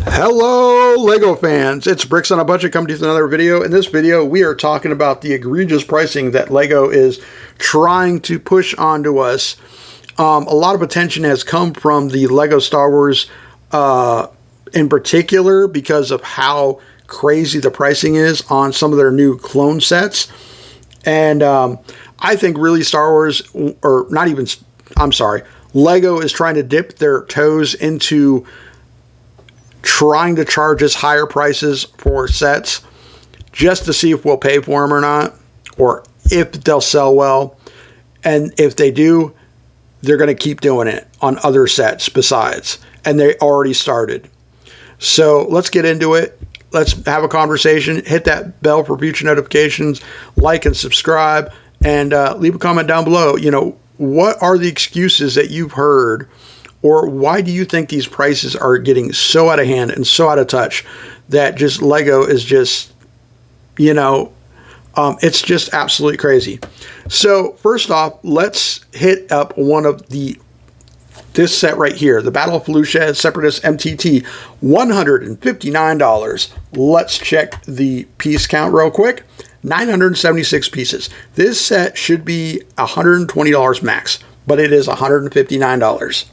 Hello Lego fans, it's Bricks on a Budget coming to you with another video. In this video we are talking about the egregious pricing that Lego is trying to push onto us. A lot of attention has come from the Lego Star Wars in particular because of how crazy the pricing is on some of their new clone sets. And I think really Star Wars, or not even, I'm sorry, Lego is trying to dip their toes into trying to charge us higher prices for sets just to see if we'll pay for them or not, or if they'll sell well. And if they do, they're going to keep doing it on other sets besides. And they already started. So let's get into it. Let's have a conversation. Hit that bell for future notifications. Like and subscribe. And leave a comment down below. You know, what are the excuses that you've heard? Or why do you think these prices are getting so out of hand and so out of touch that just Lego is just, you know, it's just absolutely crazy. So first off, let's hit up this set right here, the Battle of Fuchia Separatist MTT, $159. Let's check the piece count real quick. 976 pieces. This set should be $120 max, but it is $159.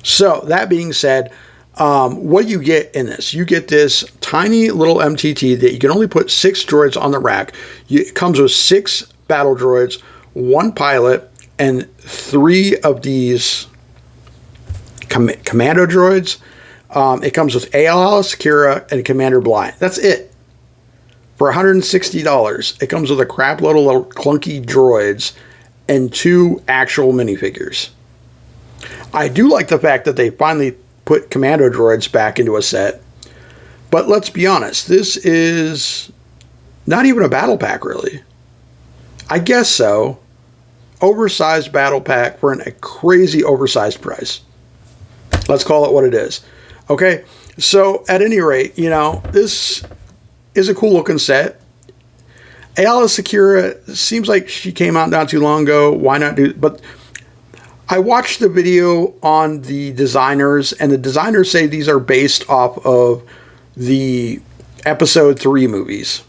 So that being said, what do you get in this? You get this tiny little MTT that you can only put 6 droids on the rack. It comes with 6 battle droids, 1 pilot, and 3 of these commando droids. It comes with Alice, Kira, and Commander Bly. That's it. For $160, it comes with a crap load of little clunky droids and 2 actual minifigures. I do like the fact that they finally put commando droids back into a set. But let's be honest, this is not even a battle pack, really. I guess so. Oversized battle pack for a crazy oversized price. Let's call it what it is. Okay, so at any rate, you know, this is a cool looking set. Ayala Sakura seems like she came out not too long ago. Why not do, but I watched the video on the designers, and the designers say these are based off of the Episode 3 movies.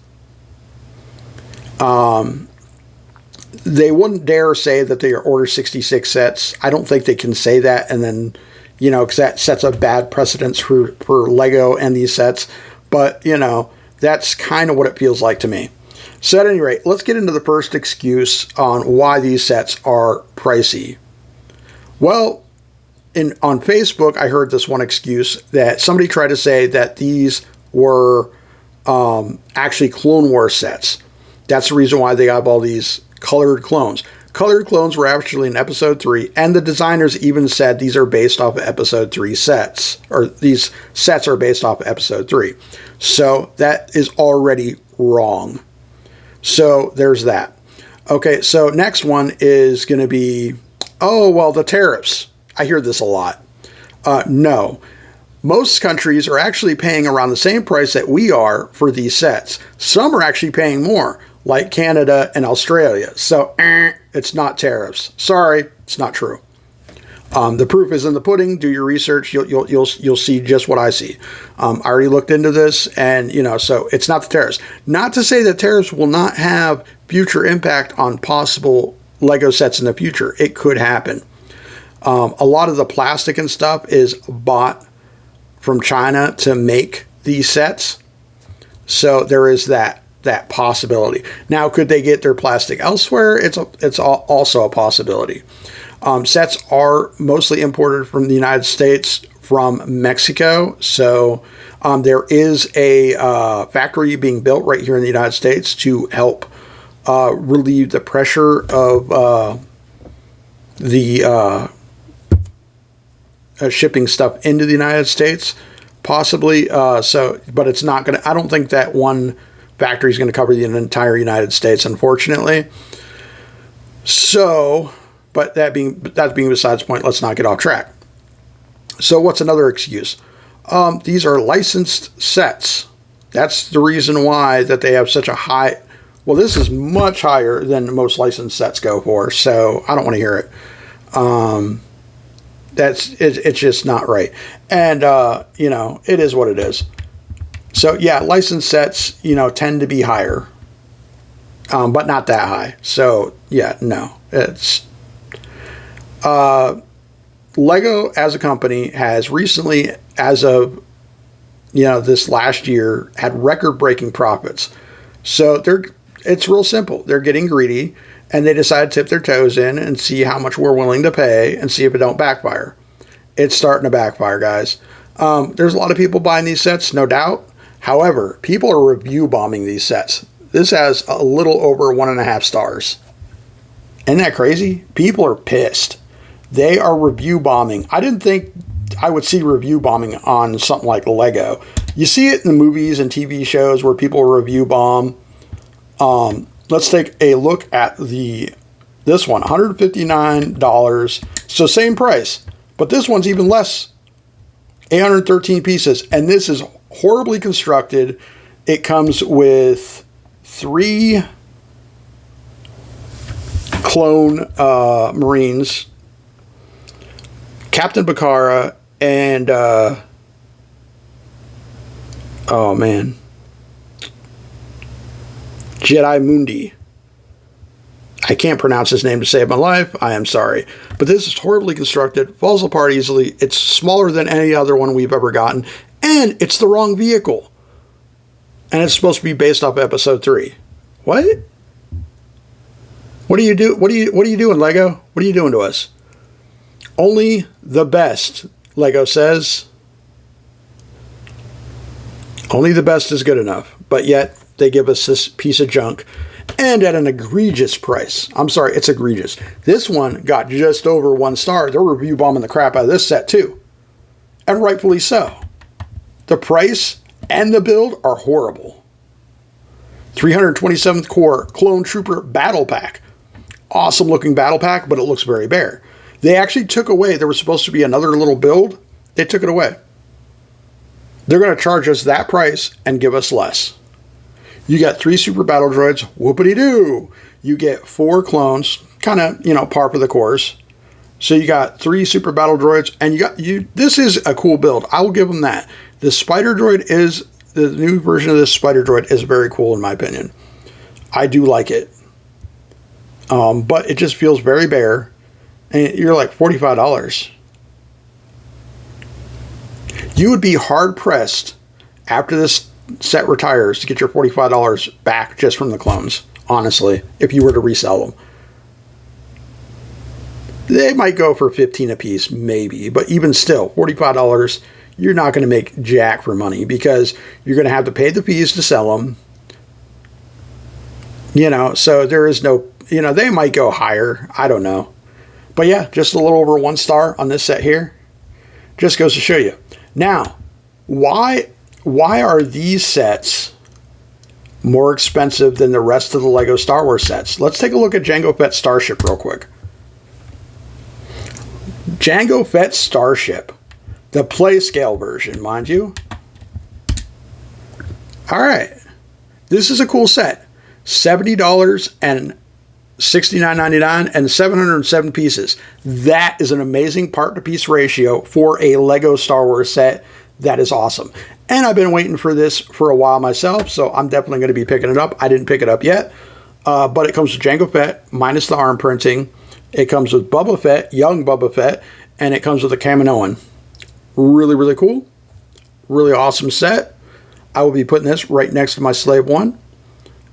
They wouldn't dare say that they are Order 66 sets. I don't think they can say that, and then, you know, because that sets a bad precedence for Lego and these sets. But, you know, that's kind of what it feels like to me. So at any rate, let's get into the first excuse on why these sets are pricey. Well, on Facebook, I heard this one excuse that somebody tried to say that these were actually Clone Wars sets. That's the reason why they have all these colored clones. Colored clones were actually in Episode 3, and the designers even said these are based off of Episode 3 sets, or these sets are based off of Episode 3. So that is already wrong. So there's that. Okay, so next one is going to be, oh, well, the tariffs. I hear this a lot. No. Most countries are actually paying around the same price that we are for these sets. Some are actually paying more, like Canada and Australia. So, it's not tariffs. Sorry, it's not true. The proof is in the pudding. Do your research. You'll see just what I see. I already looked into this, and, you know, so it's not the tariffs. Not to say that tariffs will not have future impact on possible Lego sets in the future. It could happen. A lot of the plastic and stuff is bought from China to make these sets. So there is that possibility. Now, could they get their plastic elsewhere? It's also a possibility. Sets are mostly imported from the United States, from Mexico. So there is a factory being built right here in the United States to help relieve the pressure of the shipping stuff into the United States, possibly. But it's not going to, I don't think that one factory is going to cover the entire United States, unfortunately. So, but that being besides the point, let's not get off track. So what's another excuse? These are licensed sets. That's the reason why that they have such a high. Well, this is much higher than most licensed sets go for, so I don't want to hear it. It's just not right. And, you know, it is what it is. So, yeah, licensed sets, you know, tend to be higher. But not that high. So, yeah, no. It's... Lego as a company has recently, as of, you know, this last year, had record-breaking profits. So it's real simple. They're getting greedy, and they decide to tip their toes in and see how much we're willing to pay and see if it don't backfire. It's starting to backfire, guys. There's a lot of people buying these sets, no doubt. However, people are review bombing these sets. This has a little over 1.5 stars. Isn't that crazy? People are pissed. They are review bombing. I didn't think I would see review bombing on something like Lego. You see it in the movies and TV shows where people review bomb. Let's take a look at this one, $159. So same price, but this one's even less. 813 pieces, and this is horribly constructed. It comes with 3 clone Marines, Captain Bakara, and oh man, Jedi Mundi. I can't pronounce his name to save my life. I am sorry. But this is horribly constructed, falls apart easily. It's smaller than any other one we've ever gotten, and it's the wrong vehicle. And it's supposed to be based off episode 3. What? What do you do? What are you doing, Lego? What are you doing to us? Only the best, Lego says. Only the best is good enough. But yet, they give us this piece of junk. And at an egregious price. I'm sorry, it's egregious. This one got just over 1 star. They're review bombing the crap out of this set, too. And rightfully so. The price and the build are horrible. 327th Corps Clone Trooper Battle Pack. Awesome looking battle pack, but it looks very bare. They actually took away, there was supposed to be another little build. They took it away. They're going to charge us that price and give us less. You got 3 super battle droids, whoopity-doo. You get 4 clones, kind of, you know, par for the course. So you got 3 super battle droids, and this is a cool build. I will give them that. The spider droid the new version of this spider droid is very cool in my opinion. I do like it. But it just feels very bare. And you're like, $45. You would be hard pressed after this set retires to get your $45 back just from the clones, honestly, if you were to resell them. They might go for $15 a piece, maybe, but even still, $45, you're not going to make jack for money because you're going to have to pay the fees to sell them. You know, so there is no, you know, they might go higher. I don't know. But yeah, just a little over 1 star on this set here. Just goes to show you. Now, why are these sets more expensive than the rest of the Lego Star Wars sets? Let's take a look at Jango Fett Starship real quick. Jango Fett Starship. The play scale version, mind you. Alright. This is a cool set. $70 and $69.99 and 707 pieces. That is an amazing part-to-piece ratio for a Lego Star Wars set. That is awesome. And I've been waiting for this for a while myself, so I'm definitely going to be picking it up. I didn't pick it up yet, but it comes with Jango Fett, minus the arm printing. It comes with Boba Fett, young Boba Fett, and it comes with a Kaminoan. Really, really cool. Really awesome set. I will be putting this right next to my Slave 1.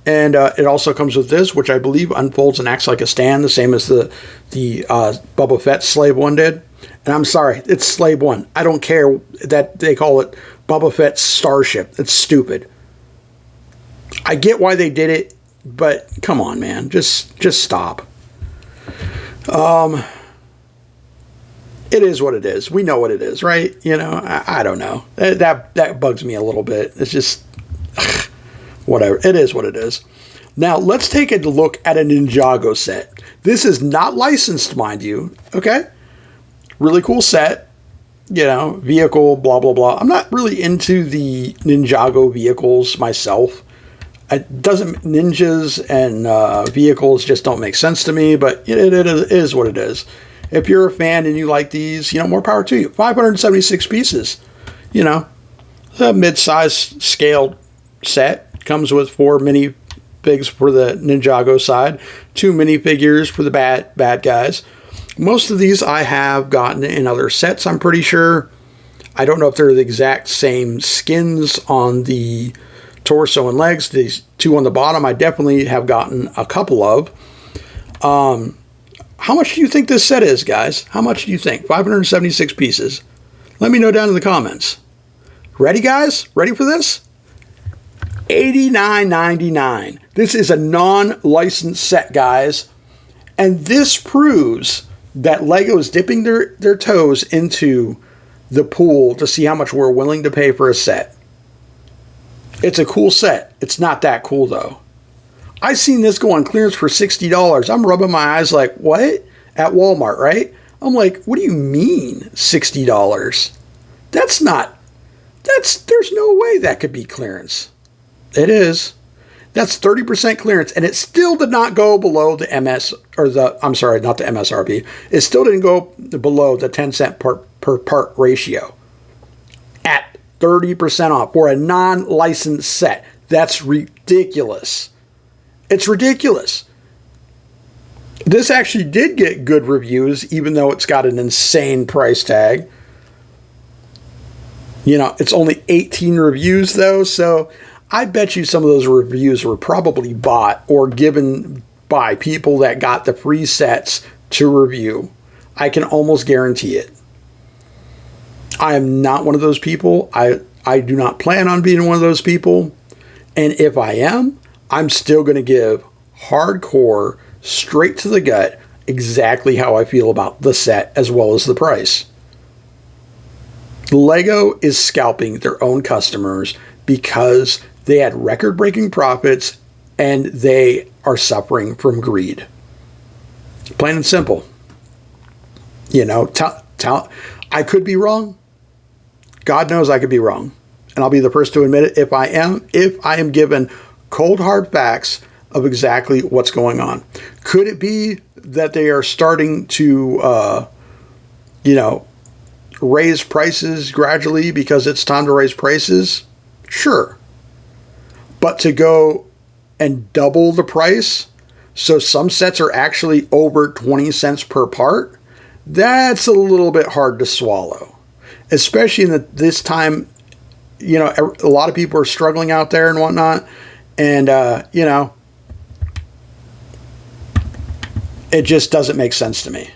And it also comes with this, which I believe unfolds and acts like a stand, the same as the Boba Fett Slave 1 did. And I'm sorry, it's Slave 1. I don't care that they call it Boba Fett Starship. It's stupid. I get why they did it, but come on, man. Just stop. It is what it is. We know what it is, right? You know, I don't know. That bugs me a little bit. It's just... whatever. It is what it is. Now, let's take a look at a Ninjago set. This is not licensed, mind you. Okay? Really cool set. You know, vehicle, blah, blah, blah. I'm not really into the Ninjago vehicles myself. Ninjas and vehicles just don't make sense to me, but it is what it is. if you're a fan and you like these, more power to you. 576 pieces, a mid-size scaled set. Comes with 4 minifigs for the Ninjago side, 2 minifigures for the bad guys. Most of these I have gotten in other sets, I'm pretty sure. I don't know if they're the exact same skins on the torso and legs. These 2 on the bottom, I definitely have gotten a couple of. How much do you think this set is, guys? How much do you think? 576 pieces. Let me know down in the comments. Ready, guys? Ready for this? $89.99. This is a non-licensed set, guys. And this proves that LEGO is dipping their toes into the pool to see how much we're willing to pay for a set. It's a cool set. It's not that cool, though. I seen this go on clearance for $60. I'm rubbing my eyes like, what? At Walmart, right? I'm like, what do you mean $60? There's no way that could be clearance. It is. That's 30% clearance, and it still did not go below the not the MSRP. It still didn't go below the 10 cent per part ratio. At 30% off for a non-licensed set. That's ridiculous. It's ridiculous. This actually did get good reviews, even though it's got an insane price tag. It's only 18 reviews, though, so I bet you some of those reviews were probably bought or given by people that got the free sets to review. I can almost guarantee it. I am not one of those people. I do not plan on being one of those people. And if I am, I'm still going to give hardcore, straight to the gut, exactly how I feel about the set as well as the price. LEGO is scalping their own customers because they had record-breaking profits and they are suffering from greed. Plain and simple. I could be wrong. God knows I could be wrong. And I'll be the first to admit it if I am given cold hard facts of exactly what's going on. Could it be that they are starting to, raise prices gradually because it's time to raise prices? Sure. But to go and double the price, so some sets are actually over 20 cents per part, that's a little bit hard to swallow. Especially in this time, a lot of people are struggling out there and whatnot. And, it just doesn't make sense to me.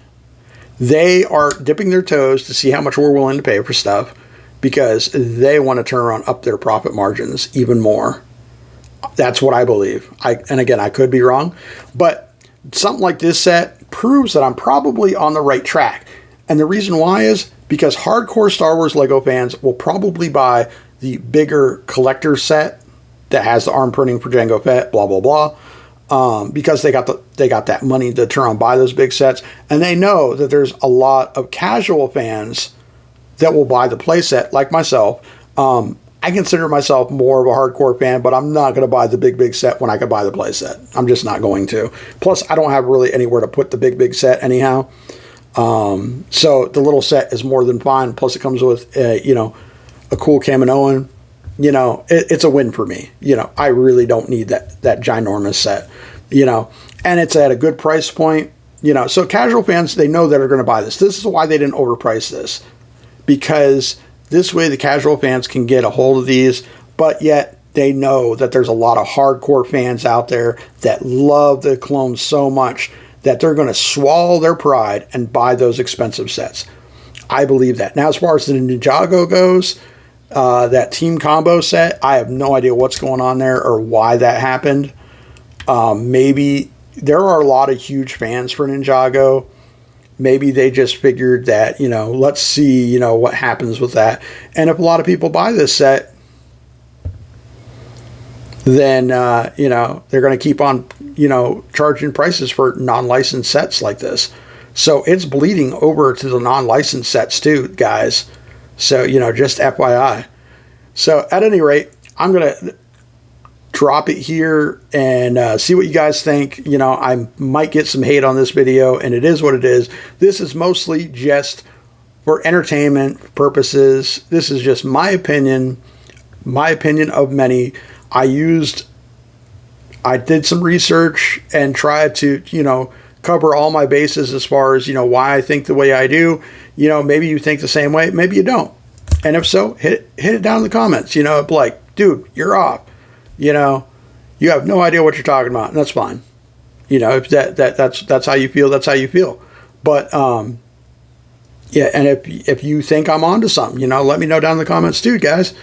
They are dipping their toes to see how much we're willing to pay for stuff because they want to turn up their profit margins even more. That's what I believe. And again, I could be wrong, but something like this set proves that I'm probably on the right track. And the reason why is because hardcore Star Wars LEGO fans will probably buy the bigger collector set that has the arm printing for Jango Fett, blah, blah, blah. Because they got that money to turn and buy those big sets. And they know that there's a lot of casual fans that will buy the playset, like myself. I consider myself more of a hardcore fan, but I'm not going to buy the big set when I could buy the playset. I'm just not going to. Plus, I don't have really anywhere to put the big set anyhow. So the little set is more than fine. Plus, it comes with a cool Kaminoan. It's a win for me. I really don't need that ginormous set. And it's at a good price point. So casual fans, they know that are going to buy this. This is why they didn't overprice this, because this way the casual fans can get a hold of these, but yet they know that there's a lot of hardcore fans out there that love the clones so much that they're going to swallow their pride and buy those expensive sets. I believe that. Now, as far as the Ninjago goes, that team combo set, I have no idea what's going on there or why that happened. Maybe there are a lot of huge fans for Ninjago. Maybe they just figured that, let's see, what happens with that. And if a lot of people buy this set, then, they're going to keep on, charging prices for non-licensed sets like this. So it's bleeding over to the non-licensed sets too, guys. So, just FYI. So at any rate, I'm going to drop it here and see what you guys think. You know, I might get some hate on this video, and it is what it is. This is mostly just for entertainment purposes. This is just my opinion of many. I did some research and tried to, you know, cover all my bases as far as, you know, why I think the way I do. You know, maybe you think the same way, maybe you don't. And if so, hit it down in the comments. You know, like, dude, you're off. You know, you have no idea what you're talking about, and that's fine. You know, if that's how you feel, that's how you feel. But yeah, and if you think I'm onto something, you know, let me know down in the comments too, guys.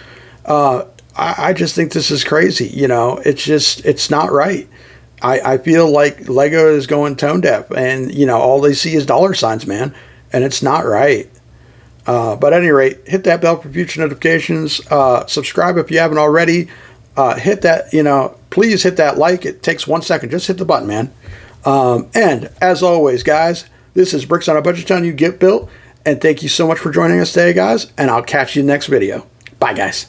I just think this is crazy. You know, it's not right. I feel like Lego is going tone deaf, and you know, all they see is dollar signs, man, and it's not right. But at any rate, hit that bell for future notifications. Subscribe if you haven't already. Hit that, you know, please hit that like. It takes 1 second. Just hit the button, man. And as always, guys, this is Bricks on a Budget telling you get built. And thank you so much for joining us today, guys. And I'll catch you in the next video. Bye, guys.